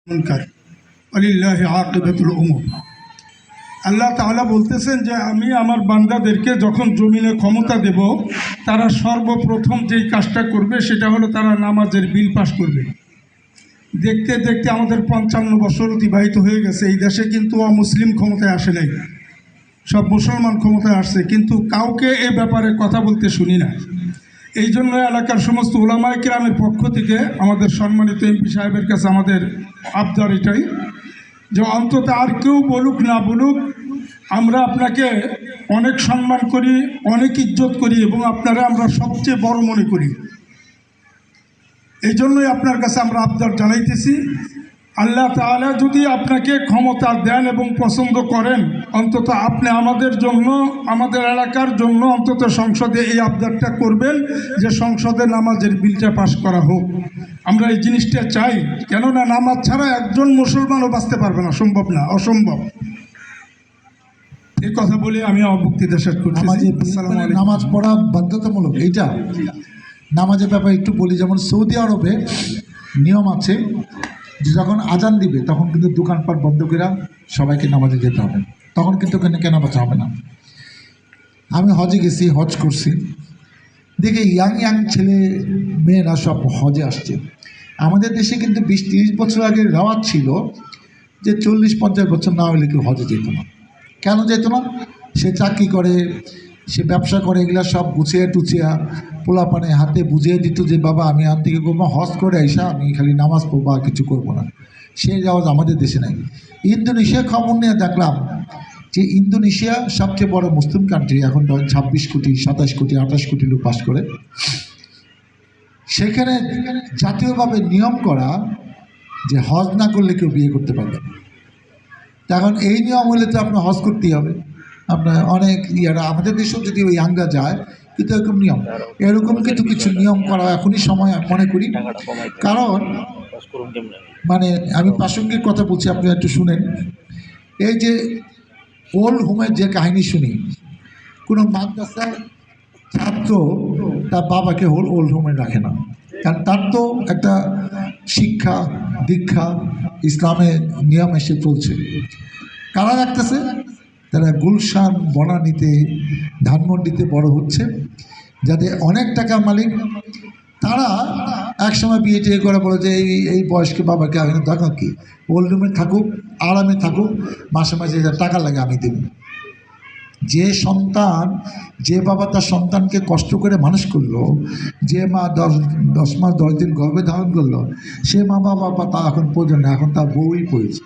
মুনকার ওয়ালিল্লাহি আকিবাতুল উমুর। আল্লাহ তাআলা বলতেছেন যে আমি আমার বান্দাদেরকে যখন জমিনে ক্ষমতা দেব, তারা সর্বপ্রথম যেই কাজটা করবে সেটা হলো তারা নামাজের বিল পাস করবে। দেখতে দেখতে আমাদের 55 বছর অতিবাহিত হয়ে গেছে। এই দেশে কিন্তু অমুসলিম ক্ষমতায় আসে নাই, সব মুসলমান ক্ষমতায় আসছে, কিন্তু কাউকে এ ব্যাপারে কথা বলতে শুনি না। এই জন্য এলাকার সমস্ত ওলামায়ে কেরামের পক্ষ থেকে আমাদের সম্মানিত এমপি সাহেবের কাছে আমাদের আবদার এটাই যে অন্তত আর কেউ বলুক না বলুক, আমরা আপনাকে অনেক সম্মান করি, অনেক ইজ্জত করি এবং আপনারা আমরা সবচেয়ে বড় মনে করি। এই জন্যই আপনার কাছে আমরা আবদার জানাইতেছি, আল্লাহ তাআলা যদি আপনাকে ক্ষমতা দেন এবং পছন্দ করেন, অন্তত আপনি আমাদের জন্য, আমাদের এলাকার জন্য অন্তত সংসদে এই আবদারটা করবেন যে সংসদে নামাজের বিলটা পাশ করা হোক। আমরা এই জিনিসটা চাই, কেননা নামাজ ছাড়া একজন মুসলমানও বাঁচতে পারবে না, সম্ভব না, অসম্ভব। এই কথা বলে আমি আমার বক্তৃতা শেষ করছি। নামাজ পড়া বাধ্যতামূলক, এইটা নামাজের ব্যাপারে একটু বলি। যেমন সৌদি আরবে নিয়ম আছে যে যখন আজান দিবে তখন কিন্তু দোকানপাট বন্ধ করে সবাইকে নামাজে যেতে হবে, তখন কিন্তু কেনা বেচা হবে না। আমি হজে গেছি, হজ করছি, দেখি ইয়াং ছেলে মেয়েরা সব হজে আসছে। আমাদের দেশে কিন্তু 20-30 বছর আগে রেওয়াজ ছিল যে 40-50 বছর না হলে কেউ হজে যেত না। কেন যেত না? সে চাকরি করে, সে ব্যবসা করে, এগুলা সব গুছিয়ে টুচিয়া পোলাপানে হাতে বুঝিয়ে দিত যে বাবা আমি আন থেকে করবো, হজ করে আইসা আমি খালি নামাজ পড়বো আর কিছু করবো না। সেই রেওয়াজ আমাদের দেশে নাই। ইন্দোনেশিয়া খবর নিয়ে দেখলাম যে ইন্দোনেশিয়া সবচেয়ে বড় মুসলিম কান্ট্রি, এখন 26 কোটি 27 কোটি 28 কোটি লোক বাস করে। সেখানে জাতীয়ভাবে নিয়ম করা যে হজ না করলে কেউ বিয়ে করতে পারবে না। এখন এই নিয়ম হলে তো আপনার হজ করতেই হবে। আপনার অনেক আমাদের দেশেও যদি ওই ইয়াংরা যায়, কিন্তু এরকম নিয়ম, এরকম কিন্তু কিছু নিয়ম করা এখনই সময় মনে করি। কারণ মানে আমি প্রাসঙ্গিক কথা বলছি, আপনি একটু শুনেন। এই যে ওল্ড হোমের যে কাহিনী শুনি, কোনো মাদ্রাসার ছাত্র তার বাবাকে ওল্ড হোমে রাখে না, কারণ তার তো একটা শিক্ষা দীক্ষা ইসলামের নিয়ম এসে চলছে। কারা রাখতেছে? তারা গুলশান বনানীতে ধানমন্ডিতে বড় হচ্ছে, যাদের অনেক টাকা মালিক, তারা একসময় বিয়ে টিয়ে করে বলে যে এই বয়স্ক বাবাকে আমি দেখা কি ওল্ড রুমে থাকুক, আরামে থাকুক, মাসে মাসে যা টাকা লাগে আমি দেব। যে সন্তান, যে বাবা তার সন্তানকে কষ্ট করে মানুষ করলো, যে মা 10 মাস 10 দিন গর্ভে ধারণ করলো, সে মা বাবা তা এখন পর্যন্ত, এখন তার বউই পড়েছে।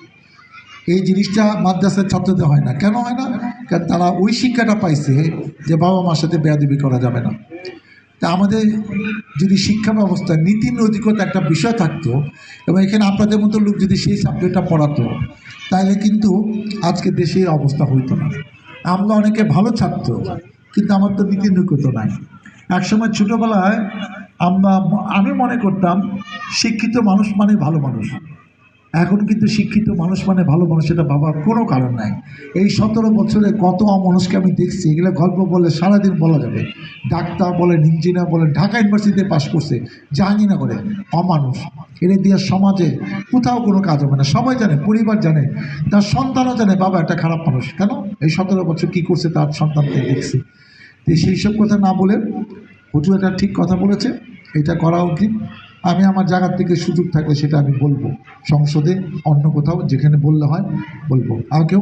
এই জিনিসটা মাদ্রাসার ছাত্রদের হয় না। কেন হয় না? কারণ তারা ওই শিক্ষাটা পাইছে যে বাবা মার সাথে বেয়াদবি করা যাবে না। তা আমাদের যদি শিক্ষা ব্যবস্থায় নীতি নৈতিকতা একটা বিষয় থাকতো এবং এখানে আপনাদের মতো লোক যদি সেই সাবজেক্টটা পড়াতো, তাহলে কিন্তু আজকে দেশে অবস্থা হইতো না। আমরা অনেকে ভালো ছাত্র, কিন্তু আমার তো নীতি নৈতিকতা নাই। একসময় ছোটোবেলায় আমি মনে করতাম শিক্ষিত মানুষ মানে ভালো মানুষ। এখন কিন্তু শিক্ষিত মানুষ মানে ভালো মানুষ, এটা ভাবার কোনো কারণ নাই। এই 17 বছরে কত অমানুষকে আমি দেখছি, এগুলো গল্প বলে সারাদিন বলা যাবে। ডাক্তার বলেন, ইঞ্জিনিয়ার বলেন, ঢাকা ইউনিভার্সিটিতে পাশ করছে, জাহাঙ্গীরনগরে, অমানুষ। এনে দিয়ে সমাজে কোথাও কোনো কাজ হবে না। সবাই জানে, পরিবার জানে, তার সন্তানও জানে বাবা একটা খারাপ মানুষ। কেন? এই 17 বছর কী করছে তার সন্তানকে দেখছে। তো সেই সব কথা না বলে হুজুর একটা ঠিক কথা বলেছে, এটা করা উচিত। আমি আমার জায়গার থেকে সুযোগ থাকলে সেটা আমি বলবো সংসদে, অন্য কোথাও যেখানে বললে হয় বলবো। আর কেউ